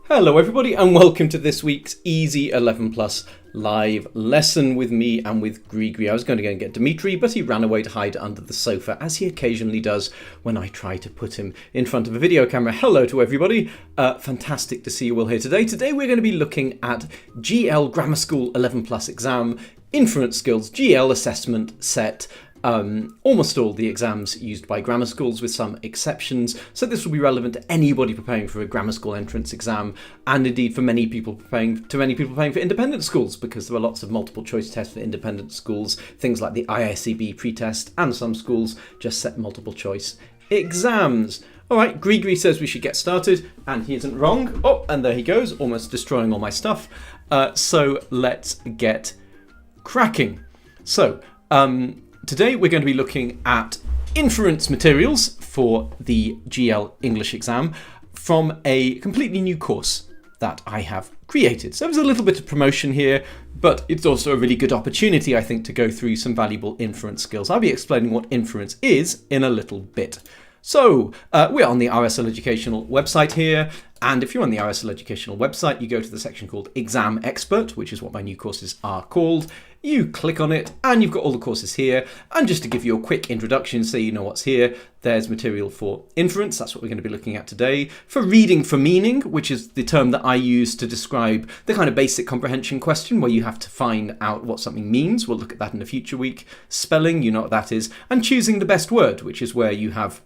Hello everybody and welcome to this week's Easy 11 Plus live lesson with me and with Grigri. I was going to go and get Dimitri, but he ran away to hide under the sofa, as he occasionally does when I try to put him in front of a video camera. Hello to everybody. Fantastic to see you all here today. Today we're going to be looking at GL Grammar School 11 Plus exam, Inference Skills, GL assessment set. Almost all the exams used by grammar schools with some exceptions, so this will be relevant to anybody preparing for a grammar school entrance exam, and indeed for many people preparing for independent schools, because there are lots of multiple choice tests for independent schools, things like the ISEB pretest, and some schools just set multiple choice exams. Alright, Grigri says we should get started, and he isn't wrong. Oh, and there he goes, almost destroying all my stuff. So let's get cracking. So, today we're going to be looking at inference materials for the GL English exam from a completely new course that I have created. So there's a little bit of promotion here, but it's also a really good opportunity, I think, to go through some valuable inference skills. I'll be explaining what inference is in a little bit. So we're on the RSL Educational website here, and if you're on the RSL Educational website, you go to the section called Exam Expert, which is what my new courses are called. You click on it, and you've got all the courses here. And just to give you a quick introduction so you know what's here, there's material for inference, that's what we're going to be looking at today. For reading for meaning, which is the term that I use to describe the kind of basic comprehension question where you have to find out what something means. We'll look at that in a future week. Spelling, you know what that is. And choosing the best word, which is where you have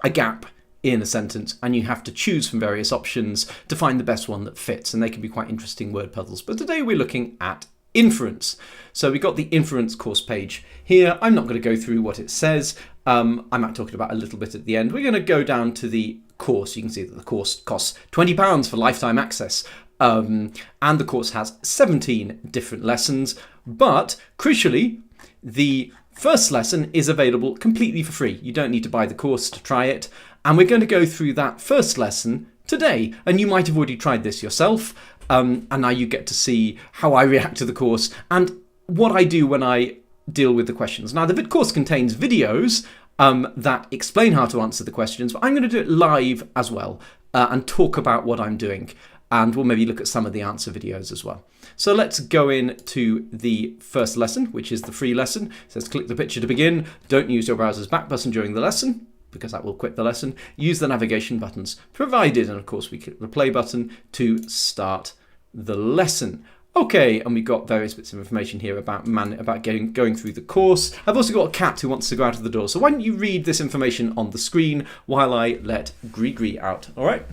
a gap in a sentence and you have to choose from various options to find the best one that fits, and they can be quite interesting word puzzles. But today we're looking at inference. So we've got the inference course page here. I'm not going to go through what it says. I might talk about it a little bit at the end. We're going to go down to the course. You can see that the course costs £20 for lifetime access. And the course has 17 different lessons, but crucially, the first lesson is available completely for free. You don't need to buy the course to try it. And we're going to go through that first lesson today. And you might have already tried this yourself. And now you get to see how I react to the course and what I do when I deal with the questions. Now, the course contains videos that explain how to answer the questions, but I'm going to do it live as well and talk about what I'm doing. And we'll maybe look at some of the answer videos as well. So let's go into the first lesson, which is the free lesson. It says click the picture to begin. Don't use your browser's back button during the lesson, because that will quit the lesson. Use the navigation buttons provided. And of course, we click the play button to start the lesson. Okay, and we've got various bits of information here about going through the course. I've also got a cat who wants to go out of the door. So why don't you read this information on the screen while I let Grigri out? All right,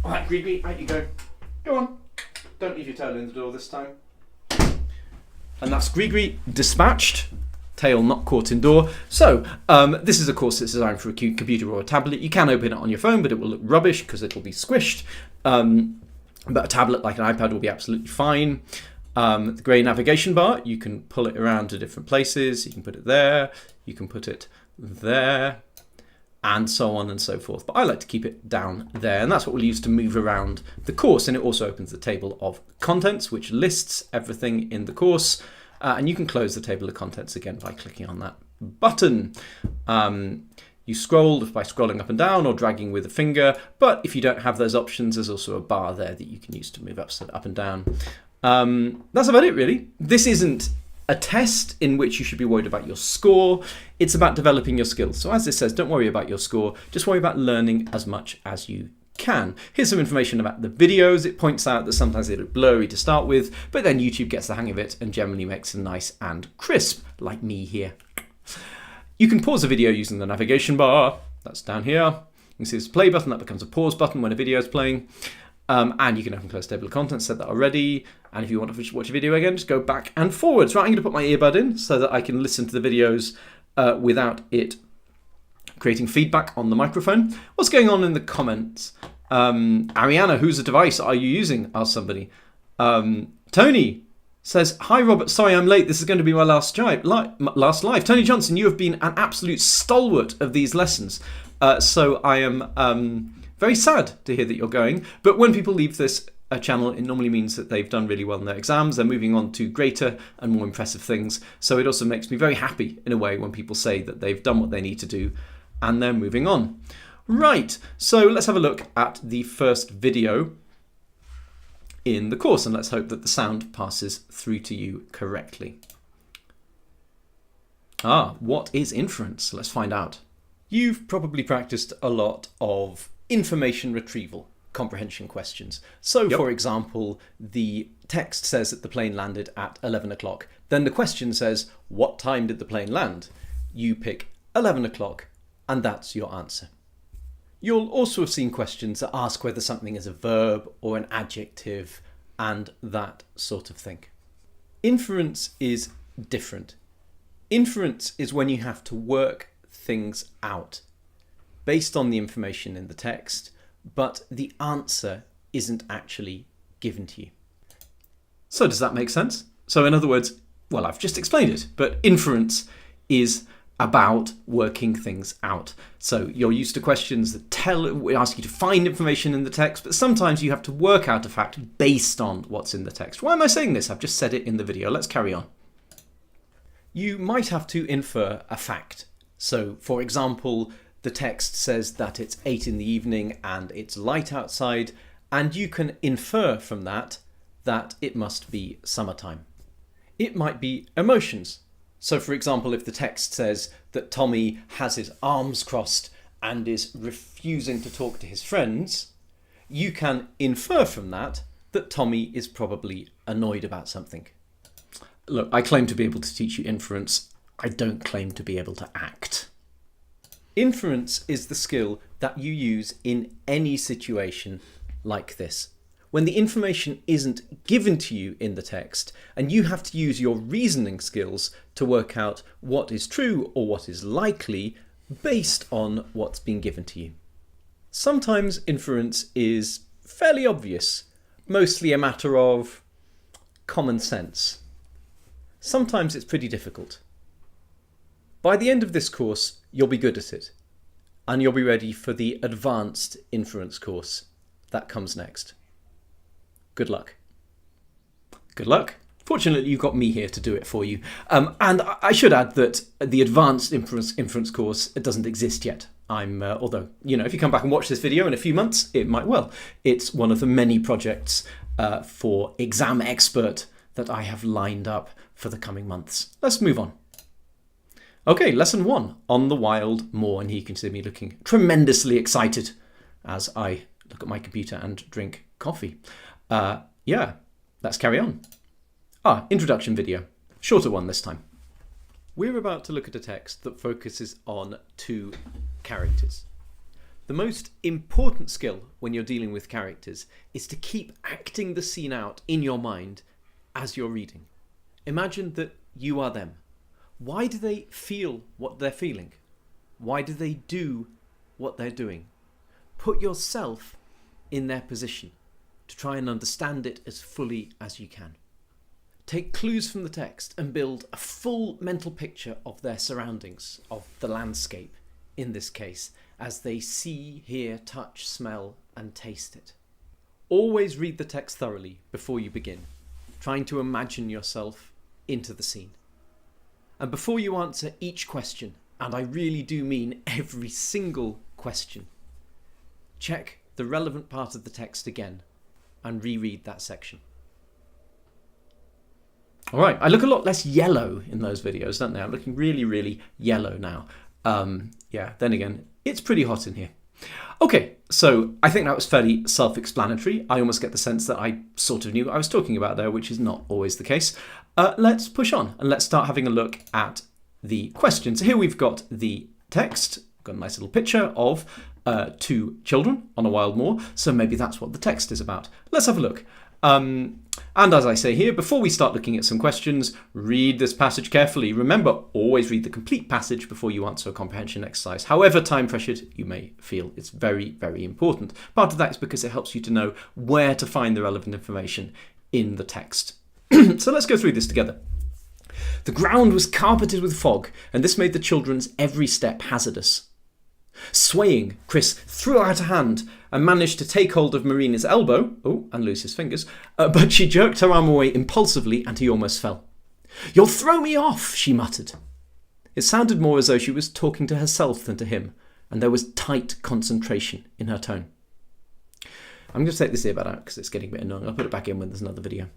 Grigri, out you go. Go on. Don't leave your tail in the door this time. And that's Grigri dispatched. Tail not caught in door. So this is a course that's designed for a computer or a tablet. You can open it on your phone, but it will look rubbish because it'll be squished. But a tablet like an iPad will be absolutely fine. The grey navigation bar, you can pull it around to different places. You can put it there. You can put it there. And so on and so forth. But I like to keep it down there, and that's what we'll use to move around the course. And it also opens the table of contents, which lists everything in the course. And you can close the table of contents again by clicking on that button. You scroll by scrolling up and down or dragging with a finger. But if you don't have those options, there's also a bar there that you can use to move up and down. That's about it, really. This isn't a test in which you should be worried about your score. It's about developing your skills. So as this says, don't worry about your score. Just worry about learning as much as you can. Here's some information about the videos. It points out that sometimes they look blurry to start with, but then YouTube gets the hang of it and generally makes them nice and crisp, like me here. You can pause a video using the navigation bar. That's down here. You can see this play button. That becomes a pause button when a video is playing. And you can open close table of contents, said that already. And if you want to watch a video again, just go back and forwards. Right, I'm going to put my earbud in so that I can listen to the videos without it creating feedback on the microphone. What's going on in the comments? Ariana, whose device are you using? Asked somebody. Tony says, hi Robert, sorry I'm late. This is going to be my last live. Tony Johnson, you have been an absolute stalwart of these lessons. So I am very sad to hear that you're going. But when people leave this channel, it normally means that they've done really well in their exams. They're moving on to greater and more impressive things. So it also makes me very happy in a way when people say that they've done what they need to do and they're moving on. Right, so let's have a look at the first video. in the course, and let's hope that the sound passes through to you correctly. What is inference? Let's find out. You've probably practiced a lot of information retrieval comprehension questions. So, for example, the text says that the plane landed at 11 o'clock. Then the question says, what time did the plane land? You pick 11 o'clock, and that's your answer. You'll also have seen questions that ask whether something is a verb or an adjective and that sort of thing. Inference is different. Inference is when you have to work things out based on the information in the text, but the answer isn't actually given to you. So does that make sense? So in other words, well, I've just explained it, but inference is about working things out. So you're used to questions that ask you to find information in the text, but sometimes you have to work out a fact based on what's in the text. Why am I saying this? I've just said it in the video. Let's carry on. You might have to infer a fact. So, for example, the text says that it's 8 in the evening and it's light outside, and you can infer from that that it must be summertime. It might be emotions. So, for example, if the text says that Tommy has his arms crossed and is refusing to talk to his friends, you can infer from that that Tommy is probably annoyed about something. Look, I claim to be able to teach you inference. I don't claim to be able to act. Inference is the skill that you use in any situation like this. When the information isn't given to you in the text and you have to use your reasoning skills to work out what is true or what is likely based on what's been given to you. Sometimes inference is fairly obvious, mostly a matter of common sense. Sometimes it's pretty difficult. By the end of this course, you'll be good at it, and you'll be ready for the advanced inference course that comes next. Good luck. Good luck. Fortunately, you've got me here to do it for you. And I should add that the advanced inference course doesn't exist yet. Although, if you come back and watch this video in a few months, it might well. It's one of the many projects for Exam Expert that I have lined up for the coming months. Let's move on. Okay, lesson 1, on the wild moor, and here you can see me looking tremendously excited as I look at my computer and drink coffee. Let's carry on. Introduction video. Shorter one this time. We're about to look at a text that focuses on 2 characters. The most important skill when you're dealing with characters is to keep acting the scene out in your mind as you're reading. Imagine that you are them. Why do they feel what they're feeling? Why do they do what they're doing? Put yourself in their position to try and understand it as fully as you can. Take clues from the text and build a full mental picture of their surroundings, of the landscape, in this case, as they see, hear, touch, smell, and taste it. Always read the text thoroughly before you begin, trying to imagine yourself into the scene. And before you answer each question, and I really do mean every single question, check the relevant part of the text again and reread that section. All right, I look a lot less yellow in those videos, don't I? I'm looking really, really yellow now. Then again, it's pretty hot in here. Okay, so I think that was fairly self-explanatory. I almost get the sense that I sort of knew what I was talking about there, which is not always the case. Let's push on and let's start having a look at the questions. Here we've got the text. Got a nice little picture of 2 children on a wild moor, so maybe that's what the text is about. Let's have a look. And as I say here, before we start looking at some questions, read this passage carefully. Remember, always read the complete passage before you answer a comprehension exercise. However time pressured you may feel, it's very, very important. Part of that is because it helps you to know where to find the relevant information in the text. So let's go through this together. The ground was carpeted with fog, and this made the children's every step hazardous. Swaying, Chris threw out a hand and managed to take hold of Marina's elbow, and lose his fingers, but she jerked her arm away impulsively and he almost fell. "You'll throw me off," she muttered. It sounded more as though she was talking to herself than to him, and there was tight concentration in her tone. I'm going to take this earbud out because it's getting a bit annoying. I'll put it back in when there's another video.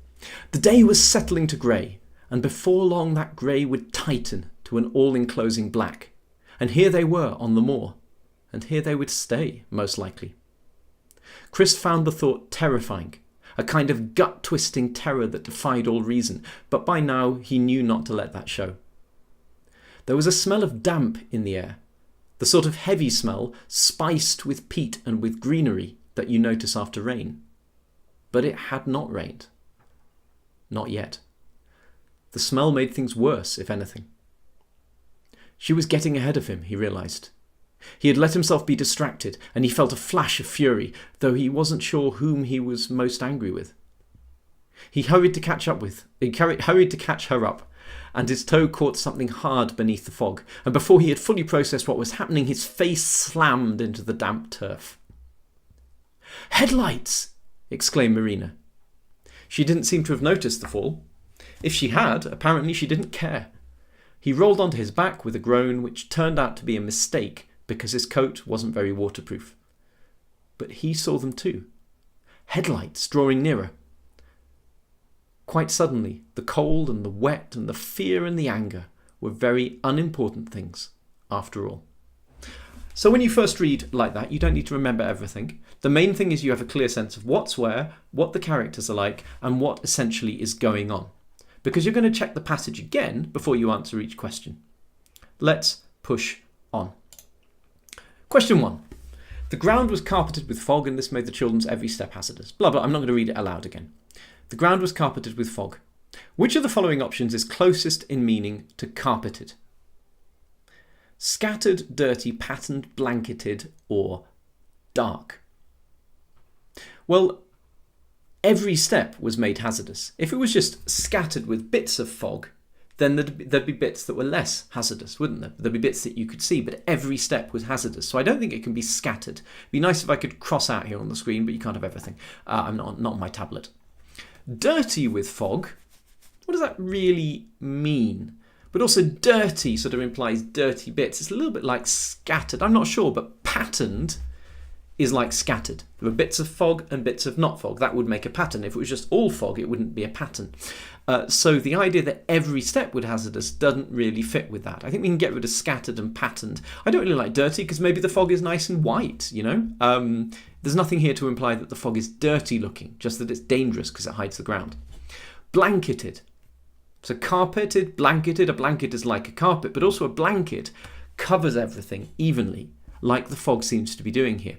The day was settling to grey, and before long that grey would tighten to an all-enclosing black. And here they were on the moor, and here they would stay, most likely. Chris found the thought terrifying, a kind of gut-twisting terror that defied all reason, but by now he knew not to let that show. There was a smell of damp in the air, the sort of heavy smell spiced with peat and with greenery that you notice after rain. But it had not rained. Not yet. The smell made things worse, if anything. She was getting ahead of him, he realised. He had let himself be distracted, and he felt a flash of fury, though he wasn't sure whom he was most angry with. He hurried to catch her up, and his toe caught something hard beneath the fog, and before he had fully processed what was happening, his face slammed into the damp turf. "Headlights!" exclaimed Marina. She didn't seem to have noticed the fall. If she had, apparently she didn't care. He rolled onto his back with a groan, which turned out to be a mistake because his coat wasn't very waterproof. But he saw them too. Headlights drawing nearer. Quite suddenly, the cold and the wet and the fear and the anger were very unimportant things, after all. So when you first read like that, you don't need to remember everything. The main thing is you have a clear sense of what's where, what the characters are like, and what essentially is going on. Because you're going to check the passage again before you answer each question. Let's push on. Question 1. The ground was carpeted with fog, and this made the children's every step hazardous. Blah, blah, I'm not going to read it aloud again. The ground was carpeted with fog. Which of the following options is closest in meaning to carpeted? Scattered, dirty, patterned, blanketed, or dark? Well, every step was made hazardous. If it was just scattered with bits of fog, then there'd be bits that were less hazardous, wouldn't there? There'd be bits that you could see, but every step was hazardous. So I don't think it can be scattered. It'd be nice if I could cross out here on the screen, but you can't have everything. I'm not on my tablet. Dirty with fog, what does that really mean? But also dirty sort of implies dirty bits. It's a little bit like scattered. I'm not sure, but patterned is like scattered. There were bits of fog and bits of not fog. That would make a pattern. If it was just all fog, it wouldn't be a pattern. So the idea that every step would hazardous doesn't really fit with that. I think we can get rid of scattered and patterned. I don't really like dirty because maybe the fog is nice and white, you know? There's nothing here to imply that the fog is dirty looking, just that it's dangerous because it hides the ground. Blanketed. So carpeted, blanketed. A blanket is like a carpet, but also a blanket covers everything evenly, like the fog seems to be doing here.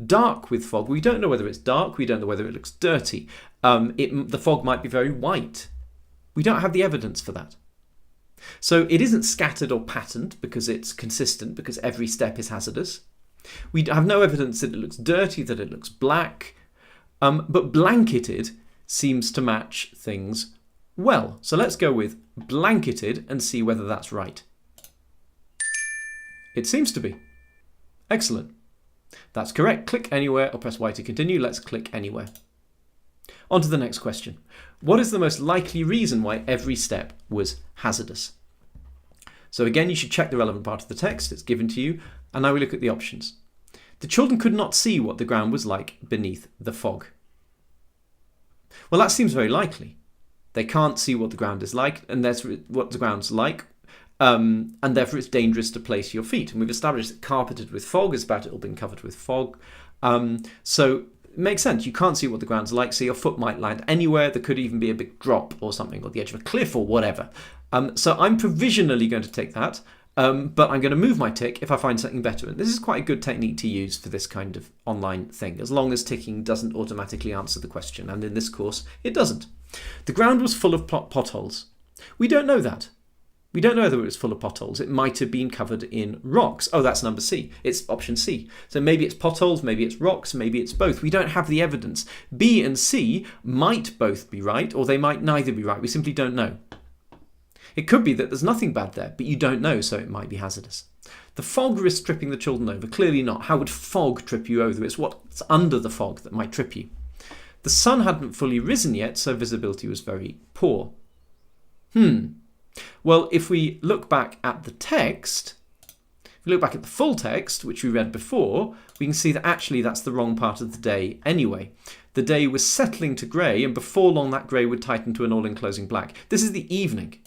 Dark with fog, we don't know whether it's dark, we don't know whether it looks dirty. The fog might be very white. We don't have the evidence for that. So it isn't scattered or patterned because it's consistent, because every step is hazardous. We have no evidence that it looks dirty, that it looks black. But blanketed seems to match things well. So let's go with blanketed and see whether that's right. It seems to be. Excellent. That's correct. Click anywhere or press Y to continue. Let's click anywhere. On to the next question. What is the most likely reason why every step was hazardous? So again, you should check the relevant part of the text. It's given to you. And now we look at the options. The children could not see what the ground was like beneath the fog. Well, that seems very likely. They can't see what the ground is like, and that's what the ground's like. And therefore it's dangerous to place your feet. And we've established that carpeted with fog is about it all being covered with fog. So it makes sense. You can't see what the ground's like, so your foot might land anywhere. There could even be a big drop or something, or the edge of a cliff or whatever. So I'm provisionally going to take that, but I'm going to move my tick if I find something better. And this is quite a good technique to use for this kind of online thing, as long as ticking doesn't automatically answer the question. And in this course, it doesn't. The ground was full of potholes. We don't know that. We don't know whether it was full of potholes. It might have been covered in rocks. Oh, that's number C. It's option C. So maybe it's potholes, maybe it's rocks, maybe it's both. We don't have the evidence. B and C might both be right, or they might neither be right. We simply don't know. It could be that there's nothing bad there, but you don't know, so it might be hazardous. The fog risks tripping the children over. Clearly not. How would fog trip you over? It's what's under the fog that might trip you. The sun hadn't fully risen yet, so visibility was very poor. Well, if we look back at the text, If we look back at the full text, which we read before, we can see that actually that's the wrong part of the day anyway. The day was settling to grey, and before long that grey would tighten to an all-enclosing black. This is the evening.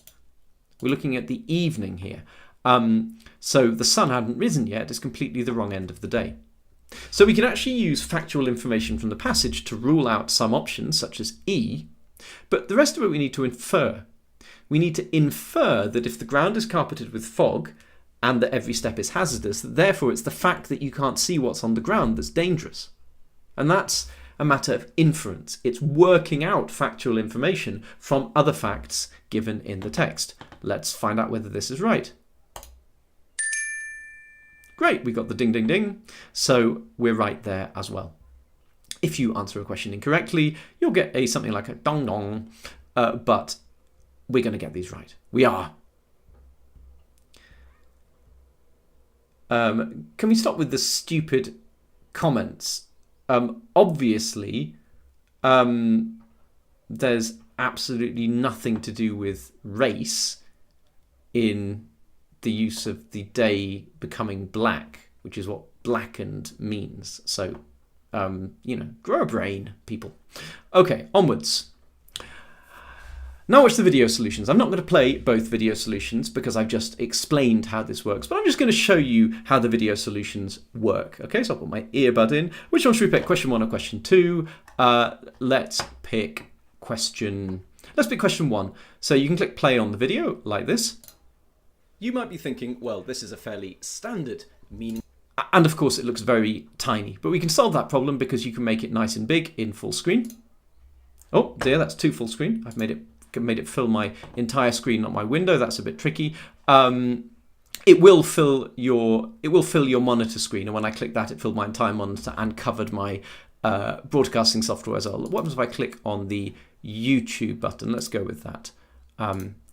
We're looking at the evening here. So the sun hadn't risen yet. It's completely the wrong end of the day. So we can actually use factual information from the passage to rule out some options, such as E, but the rest of it we need to infer. We need to infer that if the ground is carpeted with fog, and that every step is hazardous, that therefore it's the fact that you can't see what's on the ground that's dangerous. And that's a matter of inference. It's working out factual information from other facts given in the text. Let's find out whether this is right. Great, we got the ding, ding, ding. So we're right there as well. If you answer a question incorrectly, you'll get something like a dong dong, but we're going to get these right. We are. Can we stop with the stupid comments? Obviously, there's absolutely nothing to do with race in the use of the day becoming black, which is what blackened means. So, grow a brain, people. Okay, onwards. Now watch the video solutions. I'm not going to play both video solutions because I've just explained how this works, but I'm just going to show you how the video solutions work. Okay, so I'll put my earbud in. Which one should we pick? Question 1 or question 2? Let's pick question 1. So you can click play on the video like this. You might be thinking, well, this is a fairly standard meaning. And of course it looks very tiny, but we can solve that problem because you can make it nice and big in full screen. Oh dear, that's too full screen. I've made it fill my entire screen, not my window. That's a bit tricky. It will fill your monitor screen, and when I click that, it filled my entire monitor and covered my broadcasting software as well. What happens if I click on the YouTube button? Let's go with that.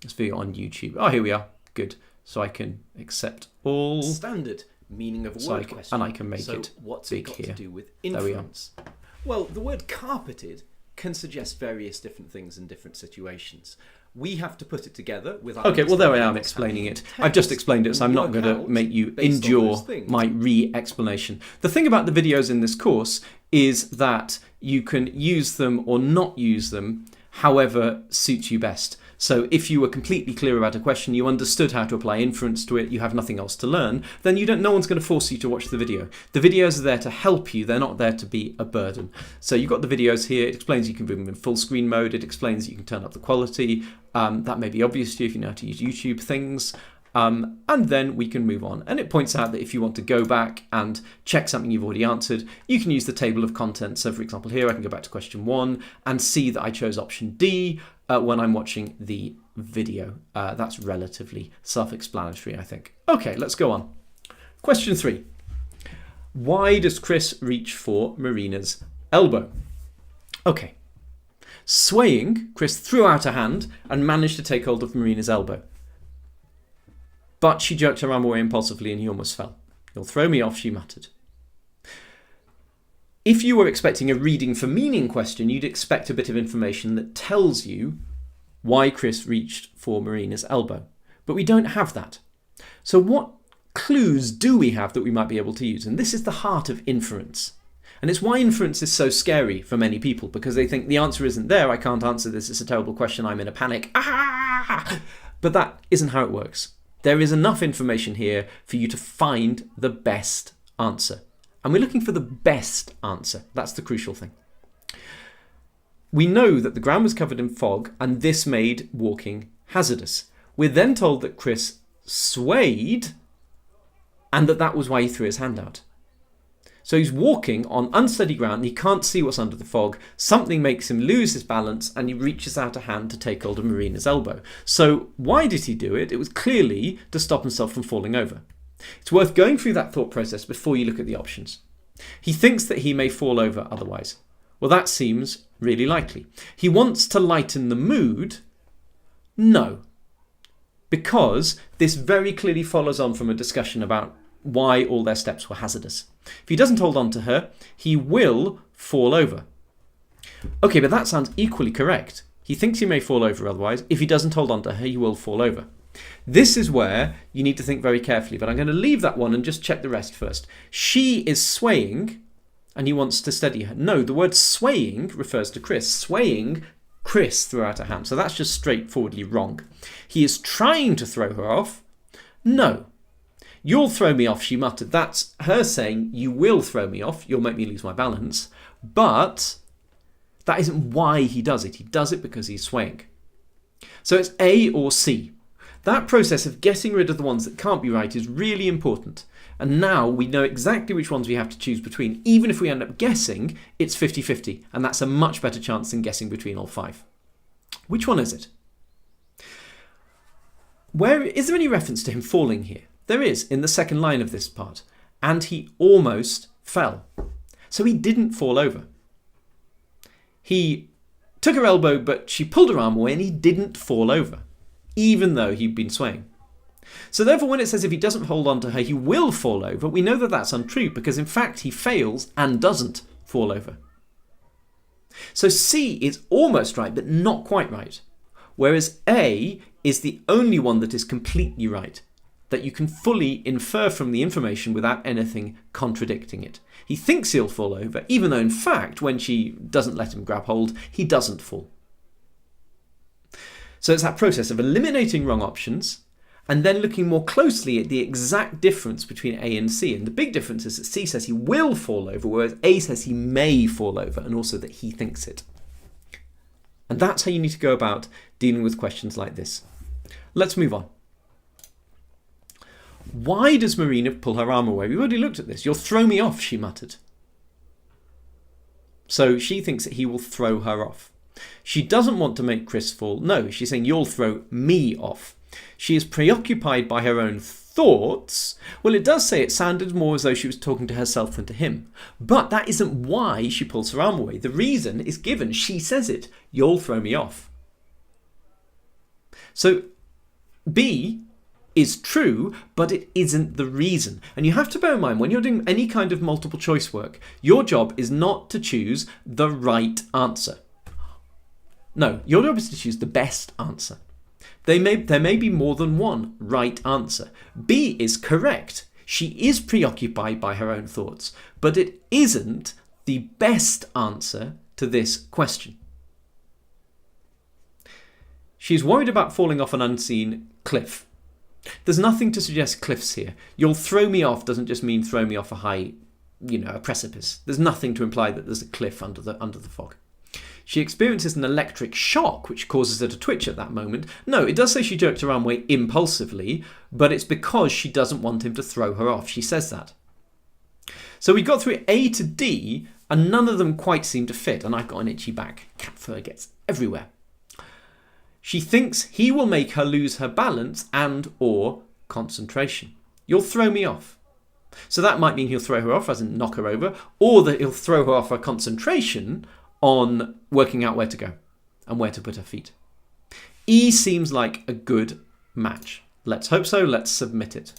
This video on YouTube. Oh, here we are. Good. So I can accept all standard meaning of word question. And I can make it what's big it got here. To do with inference? Well, the word carpeted can suggest various different things in different situations. We have to put it together with our... Okay, well there I am explaining it. I've just explained it, so I'm not going to make you endure my re-explanation. The thing about the videos in this course is that you can use them or not use them however suits you best. So if you were completely clear about a question, you understood how to apply inference to it, you have nothing else to learn, then no one's going to force you to watch the video. The videos are there to help you, they're not there to be a burden. So you've got the videos here, it explains you can do them in full screen mode, it explains that you can turn up the quality, that may be obvious to you if you know how to use YouTube things, and then we can move on. And it points out that if you want to go back and check something you've already answered, you can use the table of contents. So for example here, I can go back to question 1 and see that I chose option D, when I'm watching the video. That's relatively self-explanatory, I think. Okay, let's go on. Question 3. Why does Chris reach for Marina's elbow? Okay. Swaying, Chris threw out a hand and managed to take hold of Marina's elbow. But she jerked her arm away impulsively and he almost fell. "You'll throw me off," she muttered. If you were expecting a reading for meaning question, you'd expect a bit of information that tells you why Chris reached for Marina's elbow. But we don't have that. So what clues do we have that we might be able to use? And this is the heart of inference. And it's why inference is so scary for many people, because they think the answer isn't there, I can't answer this, it's a terrible question, I'm in a panic. Ah! But that isn't how it works. There is enough information here for you to find the best answer. And we're looking for the best answer. That's the crucial thing. We know that the ground was covered in fog and this made walking hazardous. We're then told that Chris swayed and that was why he threw his hand out. So he's walking on unsteady ground, he can't see what's under the fog, something makes him lose his balance and he reaches out a hand to take hold of Marina's elbow. So why did he do it? It was clearly to stop himself from falling over. It's worth going through that thought process before you look at the options. He thinks that he may fall over otherwise. Well, that seems really likely. He wants to lighten the mood. No. Because this very clearly follows on from a discussion about why all their steps were hazardous. If he doesn't hold on to her, he will fall over. Okay, but that sounds equally correct. He thinks he may fall over otherwise. If he doesn't hold on to her, he will fall over. This is where you need to think very carefully, but I'm going to leave that one and just check the rest first. She is swaying and he wants to steady her. No, the word swaying refers to Chris. Swaying, Chris threw out her hand. So that's just straightforwardly wrong. He is trying to throw her off. No. You'll throw me off, she muttered. That's her saying, you will throw me off. You'll make me lose my balance. But that isn't why he does it. He does it because he's swaying. So it's A or C. That process of getting rid of the ones that can't be right is really important. And now we know exactly which ones we have to choose between. Even if we end up guessing, it's 50-50. And that's a much better chance than guessing between all 5. Which one is it? Is there any reference to him falling here? There is, in the second line of this part. And he almost fell. So he didn't fall over. He took her elbow, but she pulled her arm away and he didn't fall over, even though he'd been swaying. So therefore, when it says if he doesn't hold on to her, he will fall over, we know that that's untrue because in fact he fails and doesn't fall over. So C is almost right, but not quite right. Whereas A is the only one that is completely right, that you can fully infer from the information without anything contradicting it. He thinks he'll fall over, even though in fact, when she doesn't let him grab hold, he doesn't fall. So it's that process of eliminating wrong options and then looking more closely at the exact difference between A and C. And the big difference is that C says he will fall over, whereas A says he may fall over, and also that he thinks it. And that's how you need to go about dealing with questions like this. Let's move on. Why does Marina pull her arm away? We've already looked at this. You'll throw me off, she muttered. So she thinks that he will throw her off. She doesn't want to make Chris fall. No, she's saying you'll throw me off. She is preoccupied by her own thoughts. Well, it does say it sounded more as though she was talking to herself than to him. But that isn't why she pulls her arm away. The reason is given. She says it. You'll throw me off. So B is true, but it isn't the reason. And you have to bear in mind, when you're doing any kind of multiple choice work, your job is not to choose the right answer. No, your job is to choose the best answer. There may be more than one right answer. B is correct. She is preoccupied by her own thoughts, but it isn't the best answer to this question. She's worried about falling off an unseen cliff. There's nothing to suggest cliffs here. You'll throw me off doesn't just mean throw me off a high, a precipice. There's nothing to imply that there's a cliff under the fog. She experiences an electric shock which causes her to twitch at that moment. No, it does say she jerked her arm away impulsively, but it's because she doesn't want him to throw her off. She says that. So we got through A to D and none of them quite seem to fit, and I've got an itchy back. Cat fur gets everywhere. She thinks he will make her lose her balance and or concentration. You'll throw me off. So that might mean he'll throw her off, as in knock her over, or that he'll throw her off her concentration on working out where to go and where to put her feet. E seems like a good match. Let's hope so. Let's submit it.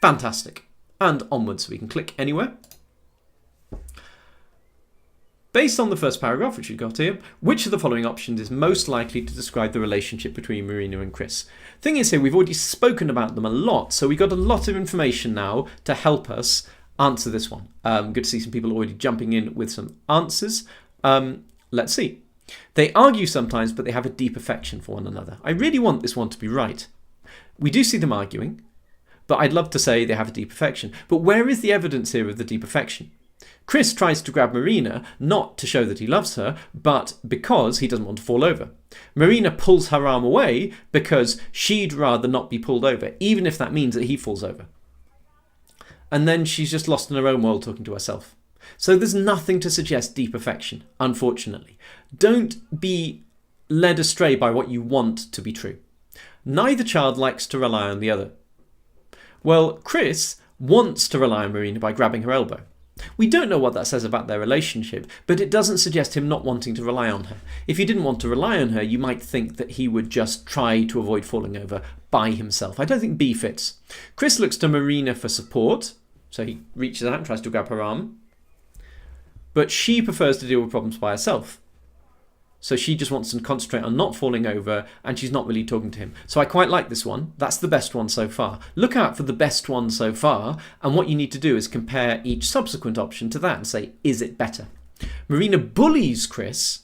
Fantastic. And onwards, so we can click anywhere. Based on the first paragraph, which we've got here, which of the following options is most likely to describe the relationship between Marina and Chris? Thing is here, we've already spoken about them a lot, so we've got a lot of information now to help us answer this one. Good to see some people already jumping in with some answers. Let's see. They argue sometimes, but they have a deep affection for one another. I really want this one to be right. We do see them arguing, but I'd love to say they have a deep affection. But where is the evidence here of the deep affection? Chris tries to grab Marina, not to show that he loves her, but because he doesn't want to fall over. Marina pulls her arm away because she'd rather not be pulled over, even if that means that he falls over. And then she's just lost in her own world talking to herself. So there's nothing to suggest deep affection, unfortunately. Don't be led astray by what you want to be true. Neither child likes to rely on the other. Well, Chris wants to rely on Marina by grabbing her elbow. We don't know what that says about their relationship, but it doesn't suggest him not wanting to rely on her. If he didn't want to rely on her, you might think that he would just try to avoid falling over by himself. I don't think B fits. Chris looks to Marina for support, so he reaches out and tries to grab her arm. But she prefers to deal with problems by herself. So she just wants to concentrate on not falling over, and she's not really talking to him. So I quite like this one. That's the best one so far. Look out for the best one so far, and what you need to do is compare each subsequent option to that and say, is it better? Marina bullies Chris,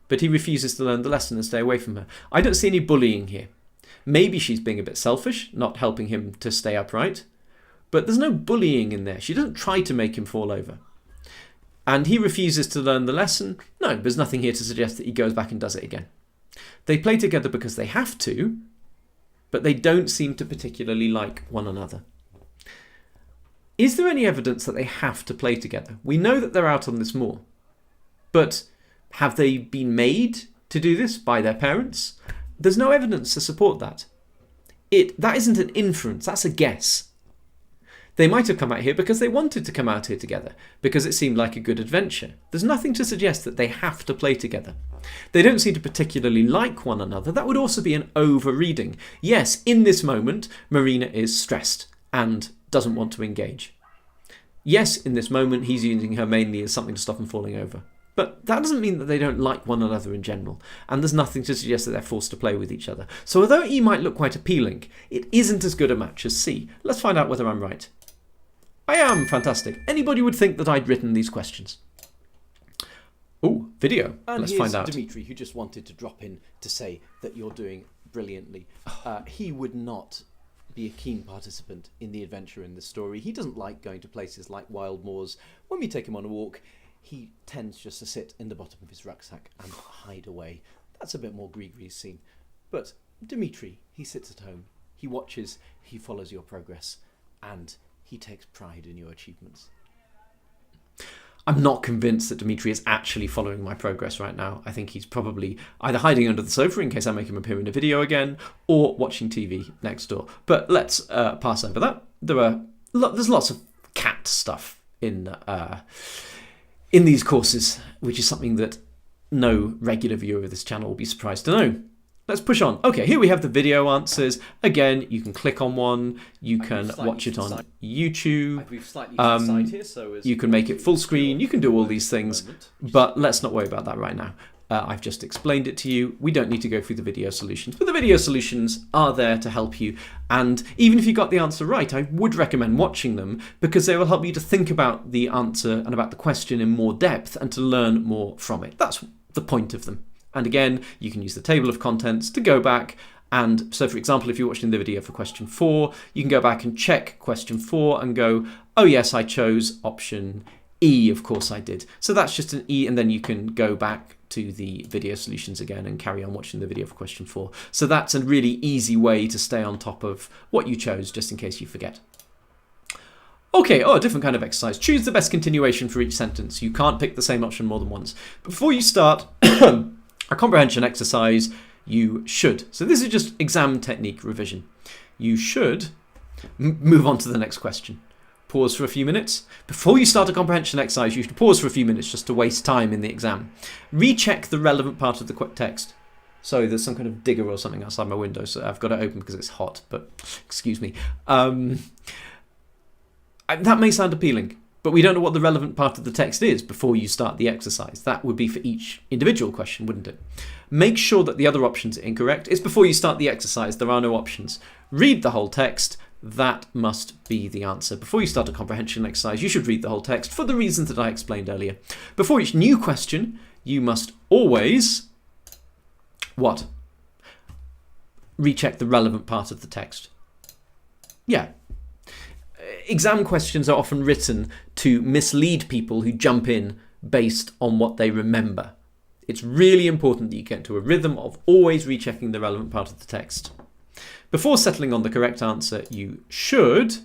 but he refuses to learn the lesson and stay away from her. I don't see any bullying here. Maybe she's being a bit selfish, not helping him to stay upright, but there's no bullying in there. She doesn't try to make him fall over. And he refuses to learn the lesson. No, there's nothing here to suggest that he goes back and does it again. They play together because they have to, but they don't seem to particularly like one another. Is there any evidence that they have to play together? We know that they're out on this moor, but have they been made to do this by their parents? There's no evidence to support that. That isn't an inference, that's a guess. They might have come out here because they wanted to come out here together, because it seemed like a good adventure. There's nothing to suggest that they have to play together. They don't seem to particularly like one another. That would also be an over-reading. Yes, in this moment, Marina is stressed and doesn't want to engage. Yes, in this moment, he's using her mainly as something to stop him falling over. But that doesn't mean that they don't like one another in general, and there's nothing to suggest that they're forced to play with each other. So although E might look quite appealing, it isn't as good a match as C. Let's find out whether I'm right. I am. Fantastic. Anybody would think that I'd written these questions. Oh, video. And let's find out. Dimitri, who just wanted to drop in to say that you're doing brilliantly. He would not be a keen participant in the adventure in this story. He doesn't like going to places like wild moors. When we take him on a walk, he tends just to sit in the bottom of his rucksack and hide away. That's a bit more Grigri's scene. But Dimitri, he sits at home. He watches, he follows your progress, and he takes pride in your achievements. I'm not convinced that Dimitri is actually following my progress right now. I think he's probably either hiding under the sofa in case I make him appear in a video again, or watching TV next door. But let's pass over that. There's lots of cat stuff in these courses, which is something that no regular viewer of this channel will be surprised to know. Let's push on. Okay, here we have the video answers. Again, you can click on one. You can watch it on YouTube. You can make it full screen. You can do all these things. But let's not worry about that right now. I've just explained it to you. We don't need to go through the video solutions. But the video solutions are there to help you. And even if you got the answer right, I would recommend watching them because they will help you to think about the answer and about the question in more depth and to learn more from it. That's the point of them. And again, you can use the table of contents to go back. And so, for example, if you're watching the video for question 4, you can go back and check question 4 and go, oh yes, I chose option E, of course I did. So that's just an E, and then you can go back to the video solutions again and carry on watching the video for question 4. So that's a really easy way to stay on top of what you chose, just in case you forget. Okay, a different kind of exercise. Choose the best continuation for each sentence. You can't pick the same option more than once. Before you start a comprehension exercise, you should. So this is just exam technique revision. You should move on to the next question. Pause for a few minutes. Before you start a comprehension exercise, you should pause for a few minutes just to waste time in the exam. Recheck the relevant part of the text. Sorry, there's some kind of digger or something outside my window, so I've got it open because it's hot, but excuse me. That may sound appealing, but we don't know what the relevant part of the text is before you start the exercise. That would be for each individual question, wouldn't it? Make sure that the other options are incorrect. It's before you start the exercise. There are no options. Read the whole text. That must be the answer. Before you start a comprehension exercise, you should read the whole text for the reasons that I explained earlier. Before each new question, you must always, what? Recheck the relevant part of the text. Yeah. Exam questions are often written to mislead people who jump in based on what they remember. It's really important that you get into a rhythm of always rechecking the relevant part of the text. Before settling on the correct answer, you should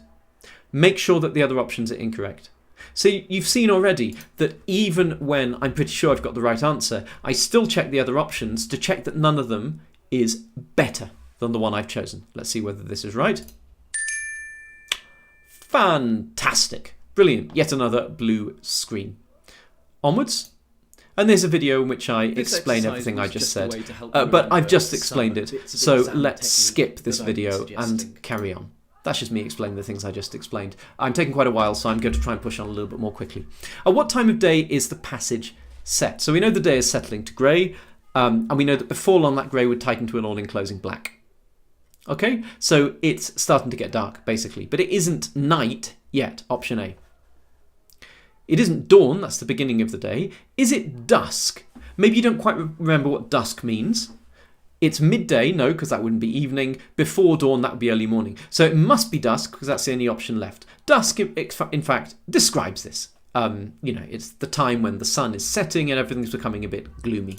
make sure that the other options are incorrect. So you've seen already that even when I'm pretty sure I've got the right answer, I still check the other options to check that none of them is better than the one I've chosen. Let's see whether this is right. Fantastic. Brilliant. Yet another blue screen. Onwards. And there's a video in which I explain everything I just said. But I've just explained it. So let's skip this video and carry on. That's just me explaining the things I just explained. I'm taking quite a while, so I'm going to try and push on a little bit more quickly. At what time of day is the passage set. So we know the day is settling to grey, and we know that before long that grey would tighten to an all-enclosing black. Okay, so it's starting to get dark, basically. But it isn't night yet, option A. It isn't dawn, that's the beginning of the day. Is it dusk? Maybe you don't quite remember what dusk means. It's midday, no, because that wouldn't be evening. Before dawn, that would be early morning. So it must be dusk, because that's the only option left. Dusk, in fact, describes this. It's the time when the sun is setting and everything's becoming a bit gloomy.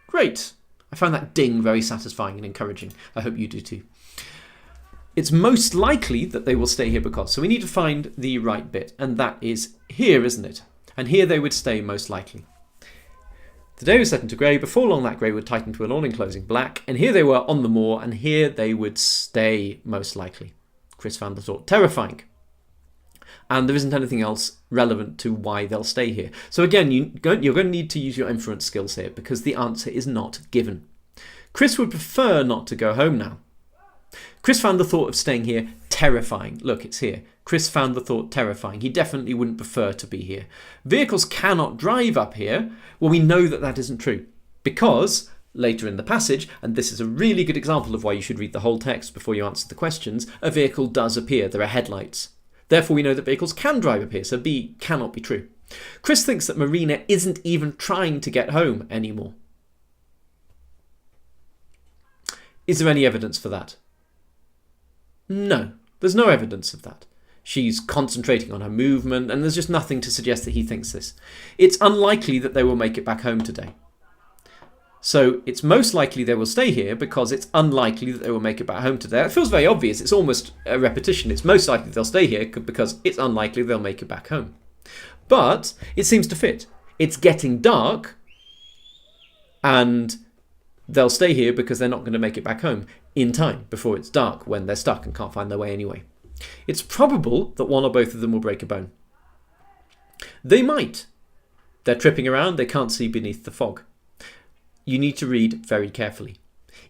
Great. I found that ding very satisfying and encouraging. I hope you do too. It's most likely that they will stay here because. So we need to find the right bit, and that is here, isn't it? And here they would stay most likely. The day was set into grey. Before long, that grey would tighten to an all-enclosing black. And here they were on the moor, and here they would stay most likely. Chris found the thought terrifying. And there isn't anything else relevant to why they'll stay here. So again, you're going to need to use your inference skills here because the answer is not given. Chris would prefer not to go home now. Chris found the thought of staying here terrifying. Look, it's here. Chris found the thought terrifying. He definitely wouldn't prefer to be here. Vehicles cannot drive up here. Well, we know that that isn't true because later in the passage, and this is a really good example of why you should read the whole text before you answer the questions, a vehicle does appear. There are headlights. Therefore, we know that vehicles can drive up here, so B cannot be true. Chris thinks that Marina isn't even trying to get home anymore. Is there any evidence for that? No, there's no evidence of that. She's concentrating on her movement, and there's just nothing to suggest that he thinks this. It's unlikely that they will make it back home today. So it's most likely they will stay here because it's unlikely that they will make it back home today. It feels very obvious. It's almost a repetition. It's most likely they'll stay here because it's unlikely they'll make it back home. But it seems to fit. It's getting dark and they'll stay here because they're not going to make it back home in time before it's dark when they're stuck and can't find their way anyway. It's probable that one or both of them will break a bone. They might. They're tripping around. They can't see beneath the fog. You need to read very carefully.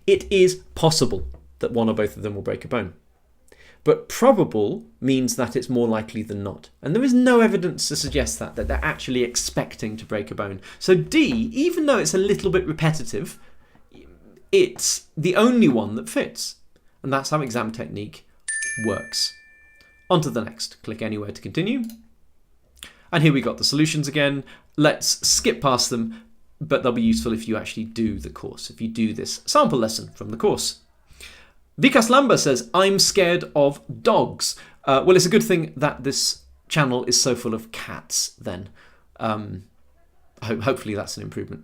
It is possible that one or both of them will break a bone. But probable means that it's more likely than not. And there is no evidence to suggest that they're actually expecting to break a bone. So D, even though it's a little bit repetitive, it's the only one that fits. And that's how exam technique works. On to the next. Click anywhere to continue. And here we got the solutions again. Let's skip past them. But they'll be useful if you actually do the course, if you do this sample lesson from the course. Vikas Lamba says, I'm scared of dogs. Well, it's a good thing that this channel is so full of cats then. Hopefully that's an improvement.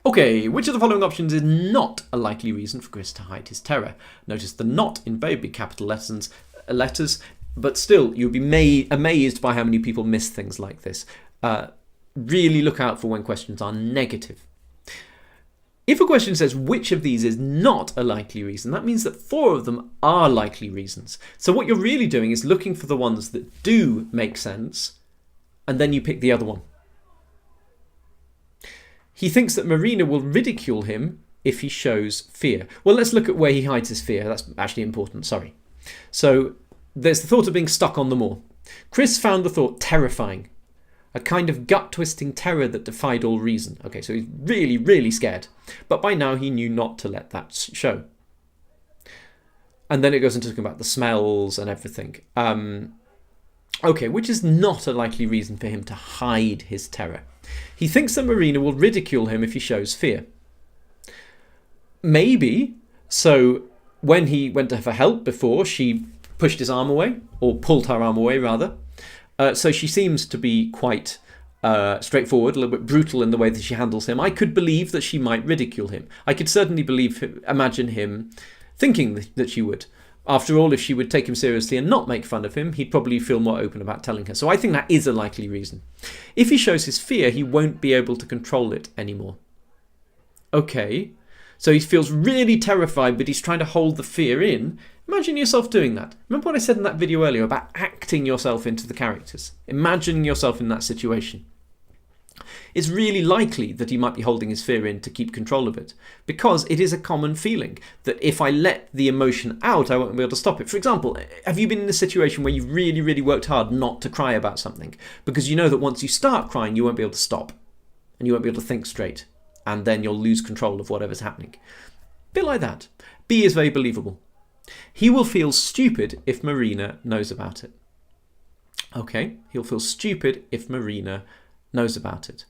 Okay, which of the following options is not a likely reason for Chris to hide his terror? Notice the not in very big capital letters, but still, you'll be amazed by how many people miss things like this. Really look out for when questions are negative. If a question says which of these is not a likely reason, that means that 4 of them are likely reasons. So what you're really doing is looking for the ones that do make sense, and then you pick the other one. He thinks that Marina will ridicule him if he shows fear. Well, let's look at where he hides his fear. That's actually important, sorry. So there's the thought of being stuck on the moor. Chris found the thought terrifying. A kind of gut-twisting terror that defied all reason. Okay, so he's really, really scared. But by now he knew not to let that show. And then it goes into talking about the smells and everything. Okay, which is not a likely reason for him to hide his terror. He thinks that Marina will ridicule him if he shows fear. Maybe. So when he went to her for help before, she pushed his arm away, or pulled her arm away rather. So she seems to be quite straightforward, a little bit brutal in the way that she handles him. I could believe that she might ridicule him. I could certainly imagine him thinking that she would. After all, if she would take him seriously and not make fun of him, he'd probably feel more open about telling her. So I think that is a likely reason. If he shows his fear, he won't be able to control it anymore. Okay, so he feels really terrified, but he's trying to hold the fear in. Imagine yourself doing that. Remember what I said in that video earlier about acting yourself into the characters? Imagining yourself in that situation. it's really likely that he might be holding his fear in to keep control of it, because it is a common feeling that if I let the emotion out, I won't be able to stop it. For example, have you been in a situation where you've really, really worked hard not to cry about something, because you know that once you start crying, you won't be able to stop, and you won't be able to think straight, and then you'll lose control of whatever's happening? A bit like that. B is very believable. He will feel stupid if Marina knows about it. Okay, he'll feel stupid if Marina knows about it.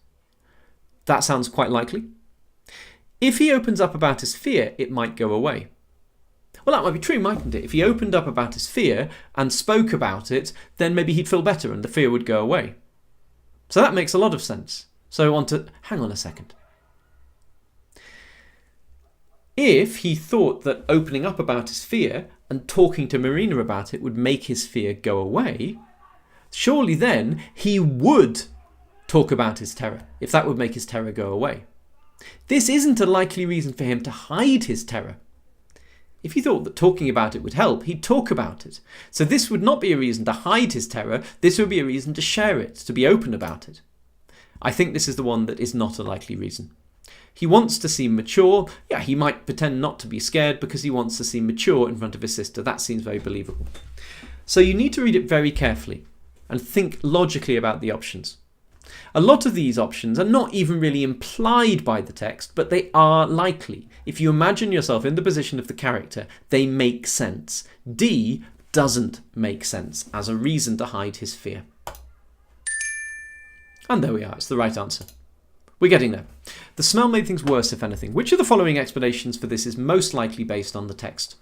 That sounds quite likely. If he opens up about his fear, it might go away. Well, that might be true, mightn't it? If he opened up about his fear and spoke about it, then maybe he'd feel better and the fear would go away. So that makes a lot of sense. So I want to hang on a second. If he thought that opening up about his fear and talking to Marina about it would make his fear go away, surely then he would talk about his terror, if that would make his terror go away. This isn't a likely reason for him to hide his terror. If he thought that talking about it would help, he'd talk about it. So this would not be a reason to hide his terror, this would be a reason to share it, to be open about it. I think this is the one that is not a likely reason. He wants to seem mature. Yeah, he might pretend not to be scared because he wants to seem mature in front of his sister. That seems very believable. So you need to read it very carefully and think logically about the options. A lot of these options are not even really implied by the text, but they are likely. If you imagine yourself in the position of the character, they make sense. D doesn't make sense as a reason to hide his fear. And there we are, it's the right answer. We're getting there. The smell made things worse, if anything. Which of the following explanations for this is most likely based on the text?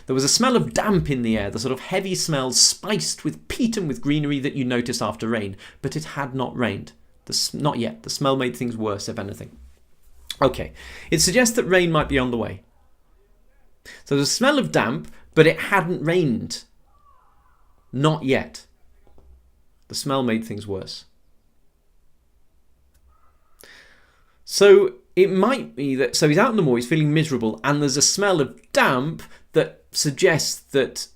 There was a smell of damp in the air, the sort of heavy smell spiced with peat and with greenery that you notice after rain, but it had not rained. Not yet. The smell made things worse, if anything. Okay, it suggests that rain might be on the way. So there's a smell of damp, but it hadn't rained. Not yet. The smell made things worse. So it might be that, so he's out in the moor, he's feeling miserable, and there's a smell of damp that suggests that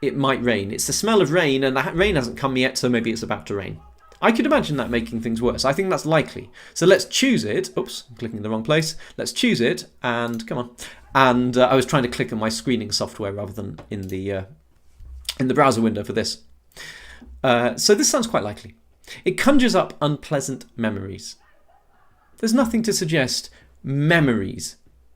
it might rain. It's the smell of rain, and the rain hasn't come yet, so maybe it's about to rain. I could imagine that making things worse. I think that's likely. So let's choose it. Oops, I'm clicking in the wrong place. Let's choose it, and come on. And I was trying to click on my screening software rather than in the browser window for this. So this sounds quite likely. It conjures up unpleasant memories. There's nothing to suggest memories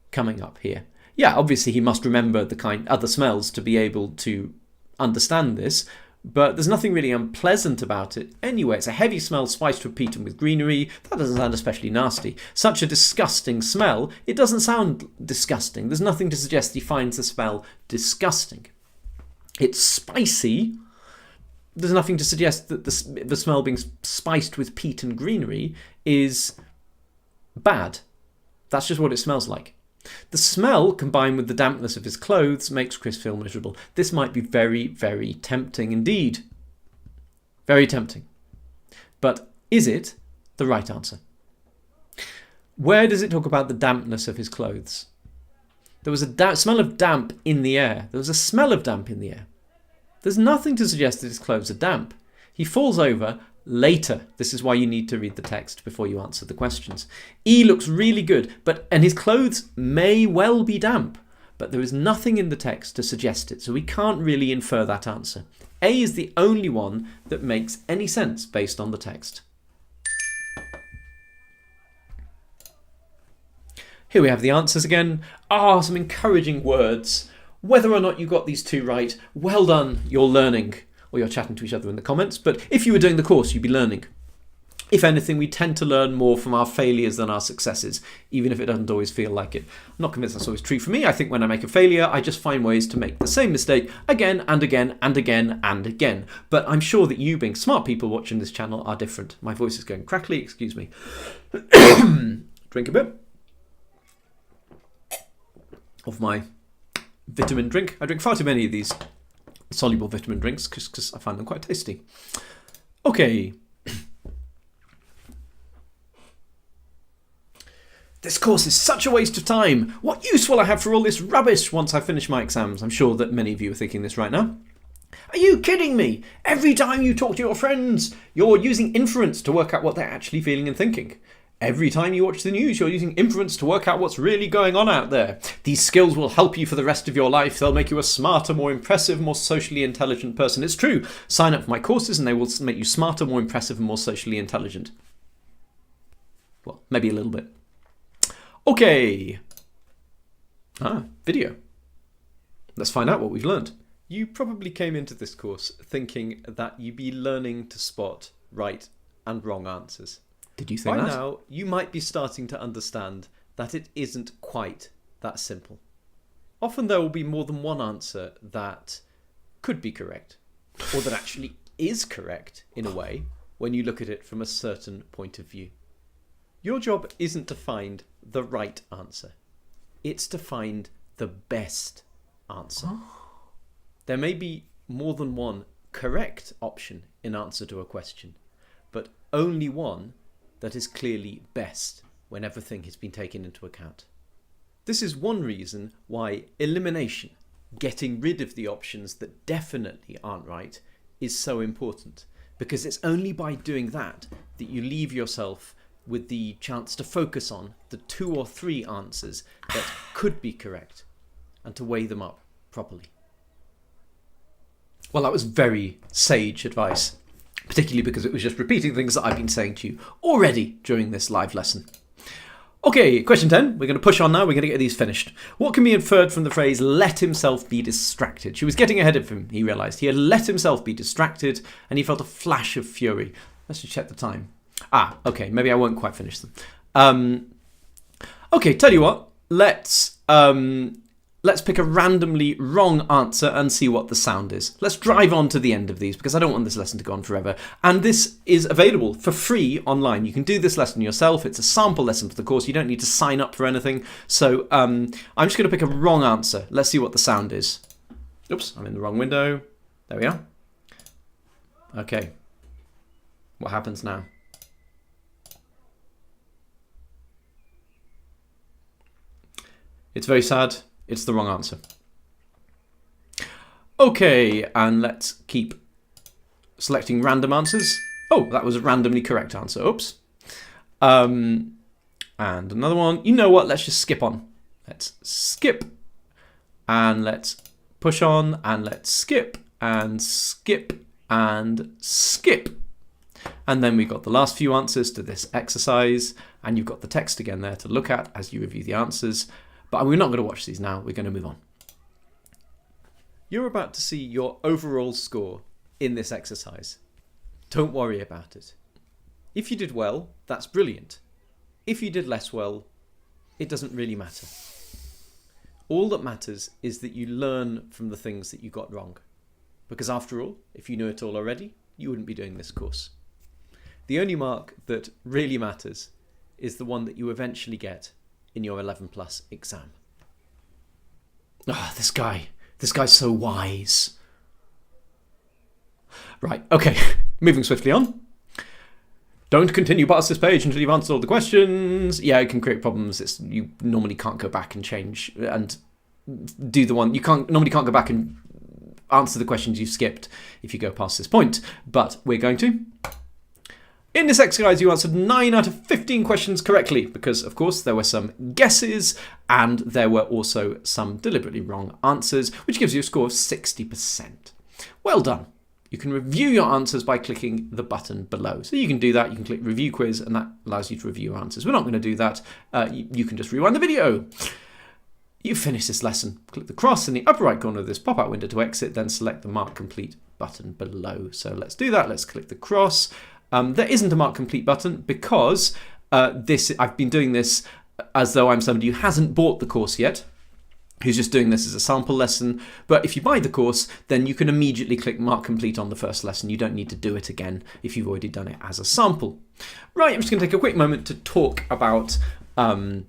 coming up here. Yeah, obviously he must remember the kind other smells to be able to understand this, but there's nothing really unpleasant about it anyway. It's a heavy smell spiced with peat and with greenery. That doesn't sound especially nasty. Such a disgusting smell. It doesn't sound disgusting. There's nothing to suggest he finds the smell disgusting. It's spicy. There's nothing to suggest that the smell being spiced with peat and greenery is bad. That's just what it smells like. The smell, combined with the dampness of his clothes, makes Chris feel miserable. This might be very, very tempting indeed. Very tempting. But is it the right answer? Where does it talk about the dampness of his clothes? There was a smell of damp in the air. There was a smell of damp in the air. There's nothing to suggest that his clothes are damp. He falls over later. This is why you need to read the text before you answer the questions. E looks really good, and his clothes may well be damp, but there is nothing in the text to suggest it, so we can't really infer that answer. A is the only one that makes any sense based on the text. Here we have the answers again. Some encouraging words. Whether or not you got these two right, well done, you're learning. Or you're chatting to each other in the comments, but if you were doing the course, you'd be learning. If anything, we tend to learn more from our failures than our successes, even if it doesn't always feel like it. I'm not convinced that's always true for me. I think when I make a failure, I just find ways to make the same mistake again and again and again and again. But I'm sure that you, being smart people watching this channel, are different. My voice is going crackly, excuse me. Drink a bit of my vitamin drink. I drink far too many of these soluble vitamin drinks because I find them quite tasty. Okay. This course is such a waste of time. What use will I have for all this rubbish once I finish my exams? I'm sure that many of you are thinking this right now. Are you kidding me? Every time you talk to your friends, you're using inference to work out what they're actually feeling and thinking. Every time you watch the news, you're using Inference to work out what's really going on out there. These skills will help you for the rest of your life. They'll make you a smarter, more impressive, more socially intelligent person. It's true. Sign up for my courses and they will make you smarter, more impressive, and more socially intelligent. Well, maybe a little bit. Okay. Video. Let's find out what we've learned. You probably came into this course thinking that you'd be learning to spot right and wrong answers. Did you think that? By now, you might be starting to understand that it isn't quite that simple. Often there will be more than one answer that could be correct, or that actually is correct in a way when you look at it from a certain point of view. Your job isn't to find the right answer. It's to find the best answer. There may be more than one correct option in answer to a question, but only one that is clearly best when everything has been taken into account. This is one reason why elimination, getting rid of the options that definitely aren't right, is so important, because it's only by doing that that you leave yourself with the chance to focus on the 2 or 3 answers that could be correct and to weigh them up properly. Well, that was very sage advice, particularly because it was just repeating things that I've been saying to you already during this live lesson. Okay, question 10. We're going to push on now. We're going to get these finished. What can be inferred from the phrase, let himself be distracted? She was getting ahead of him, he realised. He had let himself be distracted and he felt a flash of fury. Let's just check the time. Okay, maybe I won't quite finish them. Okay, tell you what. Let's pick a randomly wrong answer and see what the sound is. Let's drive on to the end of these because I don't want this lesson to go on forever. And this is available for free online. You can do this lesson yourself. It's a sample lesson for the course. You don't need to sign up for anything. So I'm just going to pick a wrong answer. Let's see what the sound is. Oops, I'm in the wrong window. There we are. Okay. What happens now? It's very sad. It's the wrong answer. Okay, and let's keep selecting random answers. Oh, that was a randomly correct answer. Oops. And another one. You know what? Let's just skip on. Let's skip. And let's push on. And let's skip. And skip. And skip. And then we've got the last few answers to this exercise. And you've got the text again there to look at as you review the answers. But we're not going to watch these now. We're going to move on. You're about to see your overall score in this exercise. Don't worry about it. If you did well, that's brilliant. If you did less well, it doesn't really matter. All that matters is that you learn from the things that you got wrong. Because after all, if you knew it all already, you wouldn't be doing this course. The only mark that really matters is the one that you eventually get in your 11 plus exam. This guy's so wise. Right, okay, moving swiftly on. Don't continue past this page until you've answered all the questions. Yeah, it can create problems. You normally can't go back and change and do the one. You normally can't go back and answer the questions you've skipped if you go past this point, but we're going to. In this exercise, you answered 9 out of 15 questions correctly because, of course, there were some guesses and there were also some deliberately wrong answers, which gives you a score of 60%. Well done. You can review your answers by clicking the button below. So you can do that. You can click Review Quiz and that allows you to review your answers. We're not going to do that. You can just rewind the video. You finish this lesson. Click the cross in the upper right corner of this pop-out window to exit, then select the Mark Complete button below. So let's do that. Let's click the cross. There isn't a Mark Complete button because I've been doing this as though I'm somebody who hasn't bought the course yet, who's just doing this as a sample lesson. But if you buy the course, then you can immediately click Mark Complete on the first lesson. You don't need to do it again if you've already done it as a sample. Right, I'm just going to take a quick moment to talk about the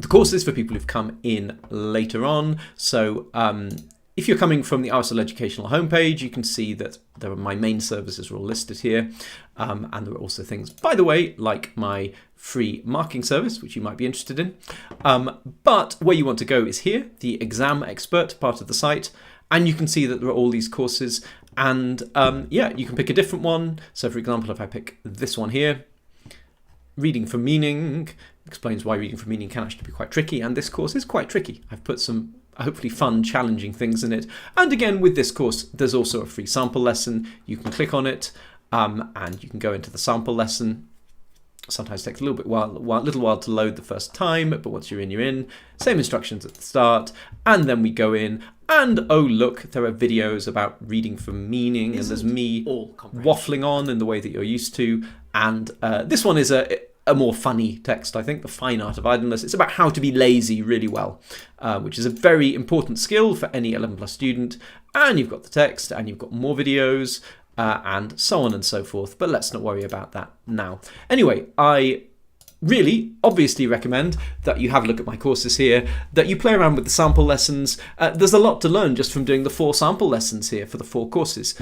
courses for people who've come in later on. So if you're coming from the RSL Educational homepage, you can see that my main services are all listed here. And there are also things, by the way, like my free marking service, which you might be interested in. But where you want to go is here, the Exam Expert part of the site. And you can see that there are all these courses. And you can pick a different one. So for example, if I pick this one here, reading for meaning, explains why reading for meaning can actually be quite tricky, and this course is quite tricky. I've put some hopefully fun, challenging things in it. And again, with this course, there's also a free sample lesson. You can click on it, and you can go into the sample lesson. Sometimes it takes a little while to load the first time, but once you're in, you're in. Same instructions at the start, and then we go in, and oh look, there are videos about reading for meaning, and there's me waffling on in the way that you're used to. And this one is a more funny text, I think, The Fine Art of Idleness. It's about how to be lazy really well, which is a very important skill for any 11 plus student. And you've got the text, and you've got more videos, and so on and so forth. But let's not worry about that now. Anyway, I really obviously recommend that you have a look at my courses here, that you play around with the sample lessons. There's a lot to learn just from doing the 4 sample lessons here for the 4 courses.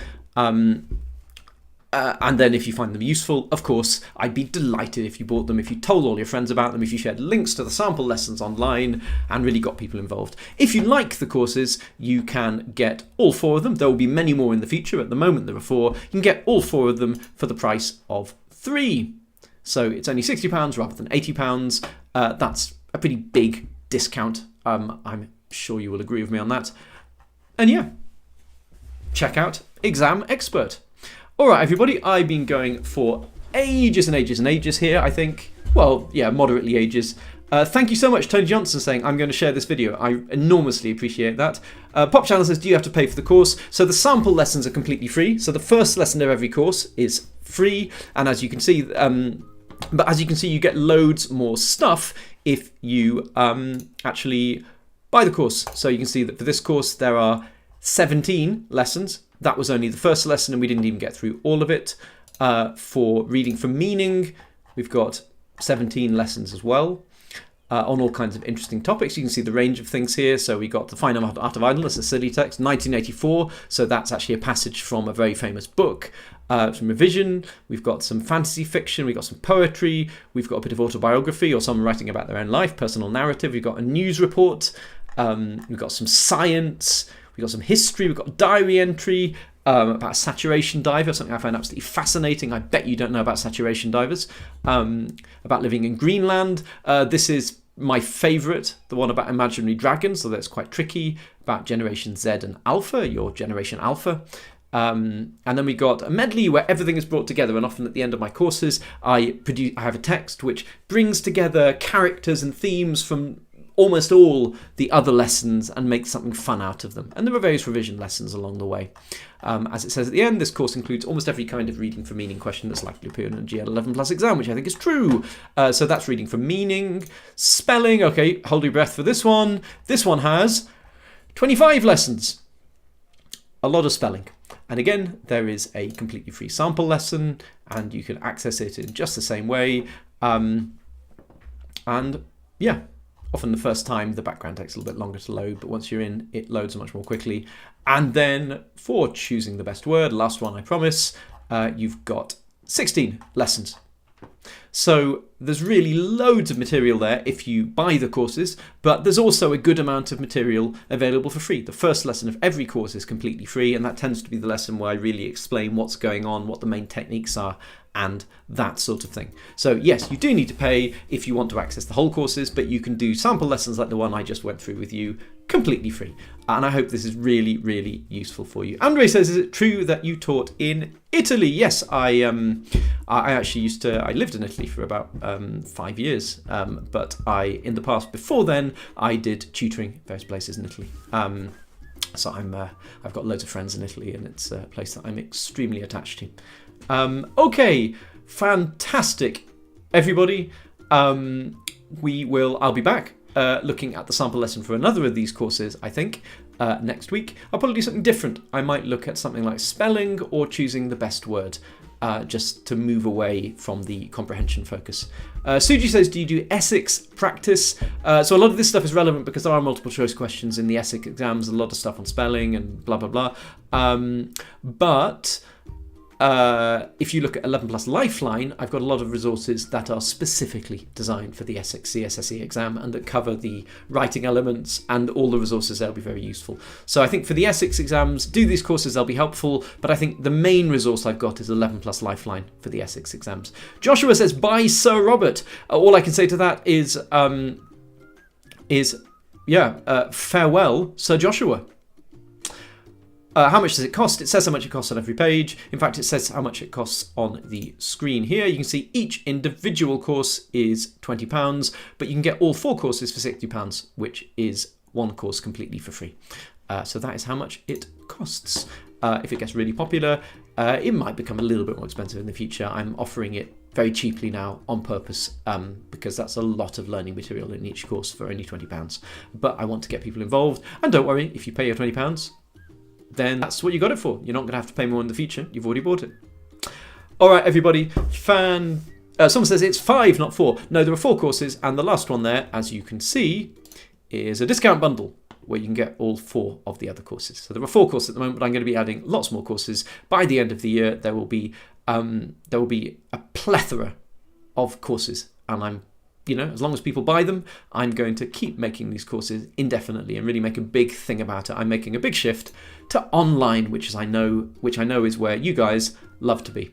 And then if you find them useful, of course, I'd be delighted if you bought them, if you told all your friends about them, if you shared links to the sample lessons online and really got people involved. If you like the courses, you can get all 4 of them. There will be many more in the future. At the moment, there are 4. You can get all 4 of them for the price of 3. So it's only £60 rather than £80. That's a pretty big discount. I'm sure you will agree with me on that. And yeah, check out Exam Expert. All right, everybody, I've been going for ages and ages and ages here, I think. Well, yeah, moderately ages. Thank you so much, Tony Johnson, saying, I'm going to share this video. I enormously appreciate that. Pop Channel says, do you have to pay for the course? So the sample lessons are completely free. So the first lesson of every course is free. And as you can see, you get loads more stuff if you actually buy the course. So you can see that for this course, there are 17 lessons. That was only the first lesson, and we didn't even get through all of it. For reading for meaning, we've got 17 lessons as well on all kinds of interesting topics. You can see the range of things here. So we got The Fine Art of Idleness, a silly text, 1984. So that's actually a passage from a very famous book. Some revision. We've got some fantasy fiction. We've got some poetry. We've got a bit of autobiography or someone writing about their own life, personal narrative. We've got a news report. We've got some science. We've got some history, we've got a diary entry about a saturation diver, something I find absolutely fascinating. I bet you don't know about saturation divers. About living in Greenland. This is my favourite, the one about imaginary dragons, so that's quite tricky, about Generation Z and Alpha, your Generation Alpha. And then we got a medley where everything is brought together, and often at the end of my courses, I have a text which brings together characters and themes from almost all the other lessons and make something fun out of them. And there are various revision lessons along the way. As it says at the end, this course includes almost every kind of reading for meaning question that's likely to appear in a GL 11 plus exam, which I think is true. So that's reading for meaning. Spelling, okay, hold your breath for this one. This one has 25 lessons. A lot of spelling. And again, there is a completely free sample lesson, and you can access it in just the same way. And yeah, often the first time the background takes a little bit longer to load, but once you're in, it loads much more quickly. And then for choosing the best word, last one I promise, you've got 16 lessons. So there's really loads of material there if you buy the courses, but there's also a good amount of material available for free. The first lesson of every course is completely free, and that tends to be the lesson where I really explain what's going on, what the main techniques are, and that sort of thing. So yes, you do need to pay if you want to access the whole courses, but you can do sample lessons like the one I just went through with you completely free. And I hope this is really, really useful for you. Andre says, is it true that you taught in Italy? Yes, I actually I lived in Italy for about 5 years, but in the past, before then, I did tutoring in various places in Italy. So I've got loads of friends in Italy, and it's a place that I'm extremely attached to. Okay, fantastic, everybody. I'll be back looking at the sample lesson for another of these courses, I think, next week. I'll probably do something different. I might look at something like spelling or choosing the best word, just to move away from the comprehension focus. Suji says, do you do Essex practice? So a lot of this stuff is relevant because there are multiple choice questions in the Essex exams, a lot of stuff on spelling and blah, blah, blah. But if you look at 11 Plus Lifeline, I've got a lot of resources that are specifically designed for the SXE exam and that cover the writing elements, and all the resources there will be very useful. So I think for the Essex exams, do these courses, they'll be helpful, but I think the main resource I've got is 11 Plus Lifeline for the Essex exams. Joshua says, bye Sir Robert. All I can say to that is farewell Sir Joshua. How much does it cost? It says how much it costs on every page. In fact, it says how much it costs on the screen here. You can see each individual course is £20, but you can get all 4 courses for £60, which is 1 course completely for free. So that is how much it costs. If it gets really popular, it might become a little bit more expensive in the future. I'm offering it very cheaply now on purpose, because that's a lot of learning material in each course for only £20. But I want to get people involved. And don't worry, if you pay your £20, then that's what you got it for. You're not going to have to pay more in the future. You've already bought it. All right, everybody. Someone says it's 5, not 4. No, there are 4 courses, and the last one there, as you can see, is a discount bundle where you can get all 4 of the other courses. So there are 4 courses at the moment, but I'm going to be adding lots more courses. By the end of the year, there will be a plethora of courses, and as long as people buy them, I'm going to keep making these courses indefinitely and really make a big thing about it. I'm making a big shift to online, which I know is where you guys love to be.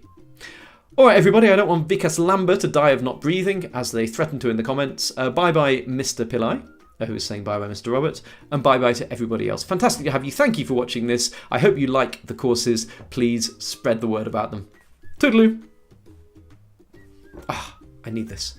All right, everybody, I don't want Vikas Lamba to die of not breathing, as they threatened to in the comments. Bye-bye, Mr. Pillai, who is saying bye-bye, Mr. Robert, and bye-bye to everybody else. Fantastic to have you. Thank you for watching this. I hope you like the courses. Please spread the word about them. Toodaloo. I need this.